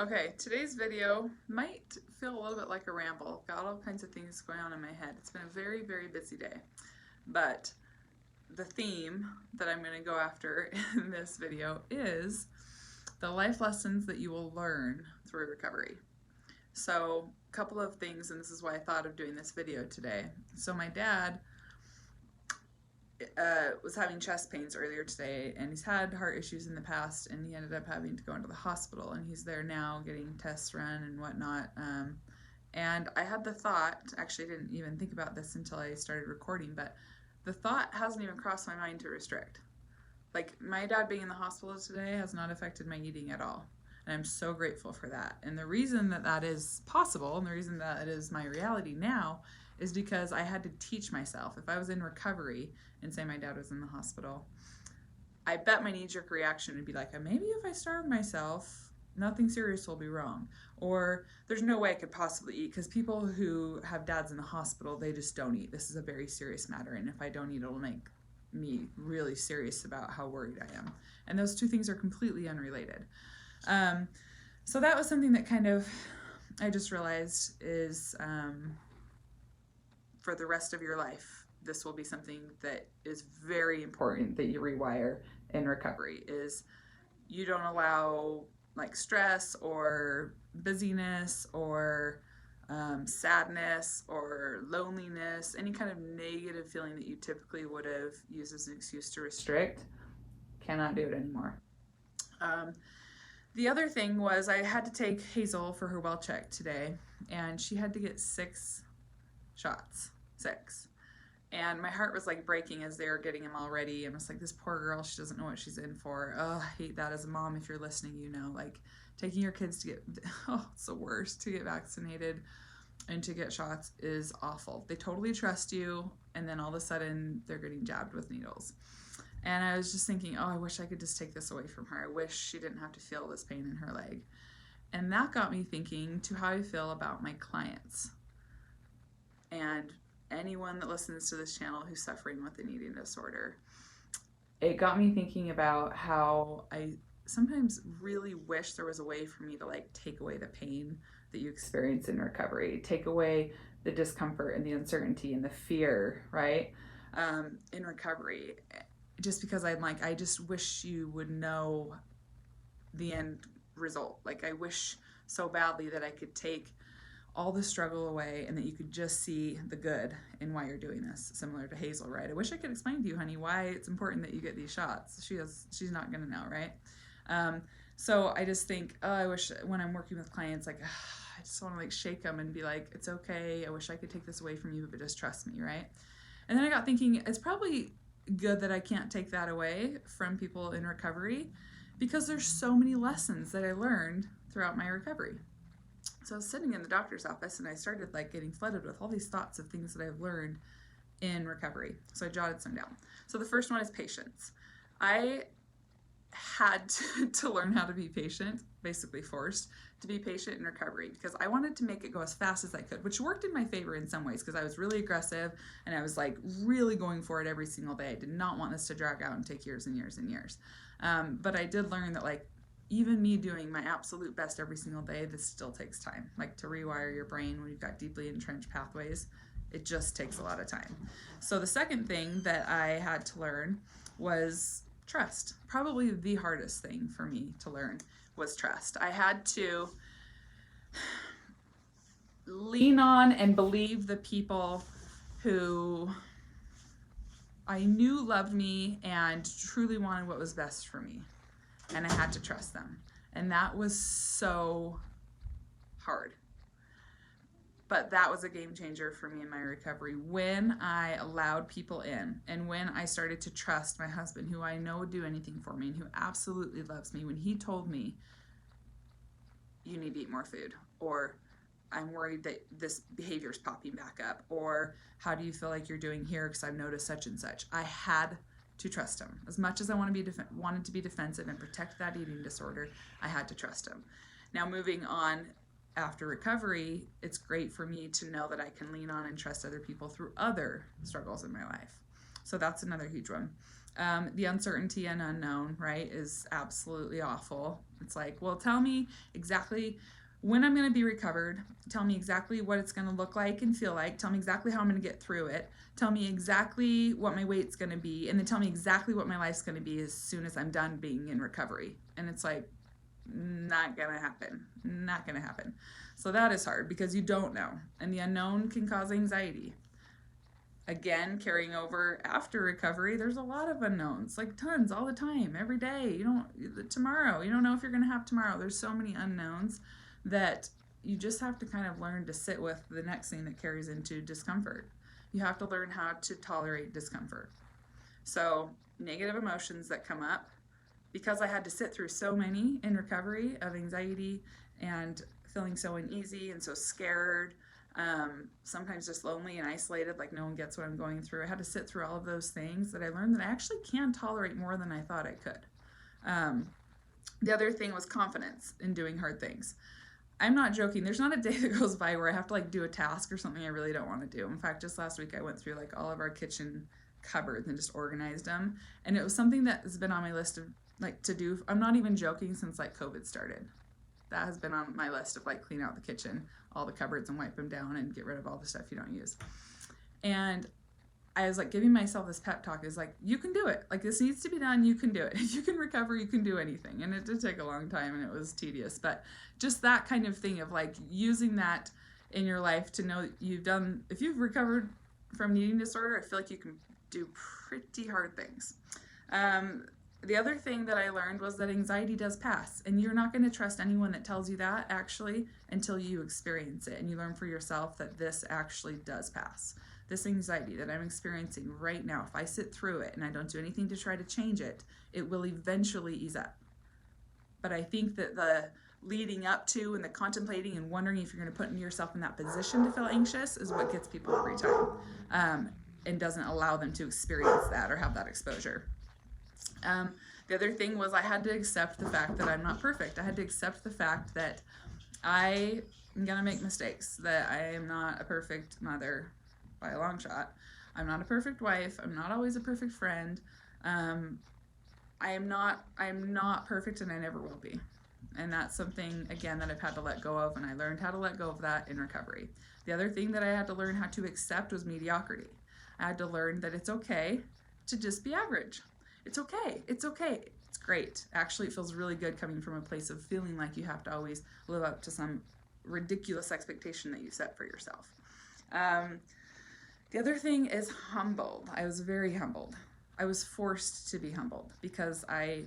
Okay, today's video might feel a little bit like a ramble. Got all kinds of things going on in my head. It's been a very, very busy day. But the theme that I'm going to go after in this video is the life lessons that you will learn through recovery. So, a couple of things, and this is why I thought of doing this video today. So, my dad was having chest pains earlier today, and he's had heart issues in the past, and he ended up having to go into the hospital, and he's there now getting tests run and whatnot. And I had the thought, actually I didn't even think about this until I started recording, but the thought hasn't even crossed my mind to restrict. Like, my dad being in the hospital today has not affected my eating at all. And I'm so grateful for that. And the reason that that is possible, and the reason that it is my reality now, is because I had to teach myself. If I was in recovery and say my dad was in the hospital, I bet my knee-jerk reaction would be like, maybe if I starve myself, nothing serious will be wrong. Or there's no way I could possibly eat, because people who have dads in the hospital, they just don't eat. This is a very serious matter, and if I don't eat, it'll make me really serious about how worried I am. And those two things are completely unrelated. So that was something that kind of, I just realized is for the rest of your life, this will be something that is very important that you rewire in recovery, is you don't allow like stress or busyness or sadness or loneliness, any kind of negative feeling that you typically would have used as an excuse to restrict, cannot do it anymore. The other thing was I had to take Hazel for her well check today, and she had to get 6 shots. 6. And my heart was like breaking as they were getting them all ready. And I was like, this poor girl, she doesn't know what she's in for. Oh, I hate that. As a mom, if you're listening, you know, like taking your kids to get, oh, it's the worst. To get vaccinated and to get shots is awful. They totally trust you, and then all of a sudden they're getting jabbed with needles. And I was just thinking, oh, I wish I could just take this away from her. I wish she didn't have to feel this pain in her leg. And that got me thinking to how I feel about my clients and anyone that listens to this channel who's suffering with an eating disorder. It got me thinking about how I sometimes really wish there was a way for me to like take away the pain that you experience in recovery, take away the discomfort and the uncertainty and the fear, right? In recovery. Just because I'm like, I just wish you would know the end result. Like, I wish so badly that I could take all the struggle away and that you could just see the good in why you're doing this, similar to Hazel, right? I wish I could explain to you, honey, why it's important that you get these shots. She's not gonna know, right? So I just think, oh, I wish when I'm working with clients, like, I just want to like shake them and be like, it's okay. I wish I could take this away from you, but just trust me, right? And then I got thinking, it's probably good that I can't take that away from people in recovery, because there's so many lessons that I learned throughout my recovery. So I was sitting in the doctor's office and I started like getting flooded with all these thoughts of things that I've learned in recovery. So I jotted some down. So the first one is patience. I had to learn how to be patient, basically forced to be patient in recovery, because I wanted to make it go as fast as I could, which worked in my favor in some ways, because I was really aggressive and I was like really going for it every single day. I did not want this to drag out and take years and years and years. But I did learn that like even me doing my absolute best every single day, this still takes time. Like, to rewire your brain when you've got deeply entrenched pathways, it just takes a lot of time. So the second thing that I had to learn was trust. Probably the hardest thing for me to learn was trust. I had to lean on and believe the people who I knew loved me and truly wanted what was best for me. And I had to trust them. And that was so hard. But that was a game changer for me in my recovery, when I allowed people in and when I started to trust my husband, who I know would do anything for me and who absolutely loves me, when he told me, you need to eat more food, or I'm worried that this behavior is popping back up, or how do you feel like you're doing here because I've noticed such and such. I had to trust him. As much as I wanted to be defensive and protect that eating disorder, I had to trust him. Now, moving on after recovery, it's great for me to know that I can lean on and trust other people through other struggles in my life. So that's another huge one. The uncertainty and unknown, right, is absolutely awful. It's like, well, tell me exactly when I'm going to be recovered. Tell me exactly what it's going to look like and feel like. Tell me exactly how I'm going to get through it. Tell me exactly what my weight's going to be. And then tell me exactly what my life's going to be as soon as I'm done being in recovery. And it's like, not going to happen. Not going to happen. So that is hard because you don't know. And the unknown can cause anxiety. Again, carrying over after recovery, there's a lot of unknowns, like tons all the time, every day. Tomorrow, you don't know if you're going to have tomorrow. There's so many unknowns that you just have to kind of learn to sit with the next thing that carries into discomfort. You have to learn how to tolerate discomfort. So, negative emotions that come up, because I had to sit through so many in recovery of anxiety and feeling so uneasy and so scared, sometimes just lonely and isolated, like no one gets what I'm going through. I had to sit through all of those things that I learned that I actually can tolerate more than I thought I could. The other thing was confidence in doing hard things. I'm not joking. There's not a day that goes by where I have to like do a task or something I really don't want to do. In fact, just last week I went through like all of our kitchen cupboards and just organized them. And it was something that has been on my list of like to do. I'm not even joking, since like COVID started. That has been on my list of like clean out the kitchen, all the cupboards, and wipe them down and get rid of all the stuff you don't use. And I was like giving myself this pep talk, is like, you can do it. Like, this needs to be done. You can do it. If you can recover, you can do anything. And it did take a long time and it was tedious, but just that kind of thing of like using that in your life to know that if you've recovered from an eating disorder, I feel like you can do pretty hard things. The other thing that I learned was that anxiety does pass, and you're not going to trust anyone that tells you that actually until you experience it and you learn for yourself that this actually does pass. This anxiety that I'm experiencing right now, if I sit through it and I don't do anything to try to change it, it will eventually ease up. But I think that the leading up to and the contemplating and wondering if you're going to put yourself in that position to feel anxious is what gets people every time, and doesn't allow them to experience that or have that exposure. The other thing was I had to accept the fact that I'm not perfect. I had to accept the fact that I am going to make mistakes, that I am not a perfect mother by a long shot. I'm not a perfect wife. I'm not always a perfect friend. I'm not perfect, and I never will be. And that's something, again, that I've had to let go of, and I learned how to let go of that in recovery. The other thing that I had to learn how to accept was mediocrity. I had to learn that it's okay to just be average. It's okay. It's okay. It's great. Actually, it feels really good coming from a place of feeling like you have to always live up to some ridiculous expectation that you set for yourself. The other thing is humbled. I was very humbled. I was forced to be humbled because I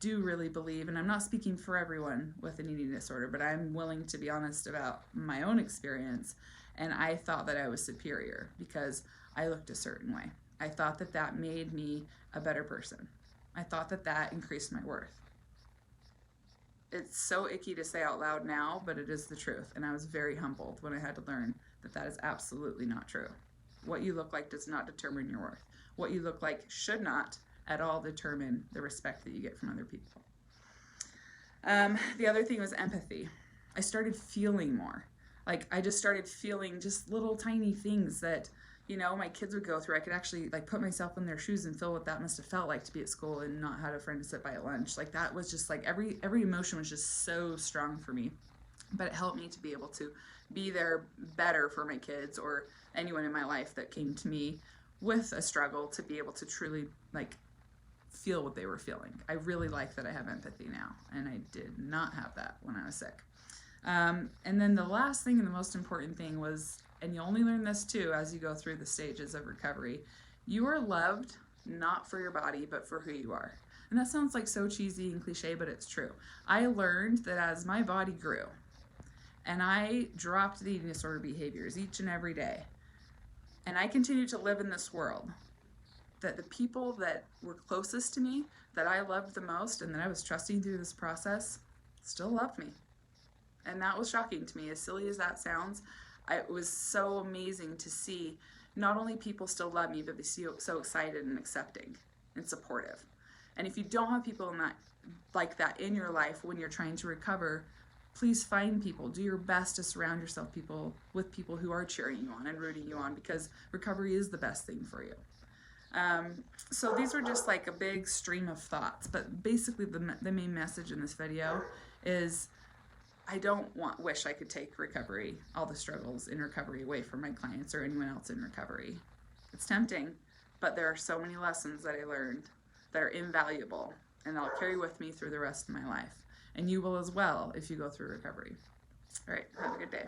do really believe, and I'm not speaking for everyone with an eating disorder, but I'm willing to be honest about my own experience. And I thought that I was superior because I looked a certain way. I thought that that made me a better person. I thought that that increased my worth. It's so icky to say out loud now, but it is the truth. And I was very humbled when I had to learn that that is absolutely not true. What you look like does not determine your worth. What you look like should not at all determine the respect that you get from other people. The other thing was empathy. I started feeling more. Like, I just started feeling just little tiny things that, you know, my kids would go through. I could actually like put myself in their shoes and feel what that must have felt like to be at school and not have a friend to sit by at lunch. Like, that was just like every emotion was just so strong for me. But it helped me to be able to be there better for my kids or anyone in my life that came to me with a struggle, to be able to truly like feel what they were feeling. I really like that I have empathy now, and I did not have that when I was sick. And then the last thing and the most important thing was, and you only learn this too as you go through the stages of recovery, you are loved not for your body, but for who you are. And that sounds like so cheesy and cliche, but it's true. I learned that as my body grew and I dropped the eating disorder behaviors each and every day, and I continued to live in this world, that the people that were closest to me, that I loved the most, and that I was trusting through this process, still loved me. And that was shocking to me. As silly as that sounds, it was so amazing to see not only people still love me, but be so excited and accepting and supportive. And if you don't have people in that, like that in your life when you're trying to recover, please find people. Do your best to surround yourself with people who are cheering you on and rooting you on, because recovery is the best thing for you. So these were just like a big stream of thoughts, but basically the main message in this video is I don't wish I could take recovery, all the struggles in recovery, away from my clients or anyone else in recovery. It's tempting, but there are so many lessons that I learned that are invaluable, and I'll carry with me through the rest of my life. And you will as well if you go through recovery. All right, have a good day.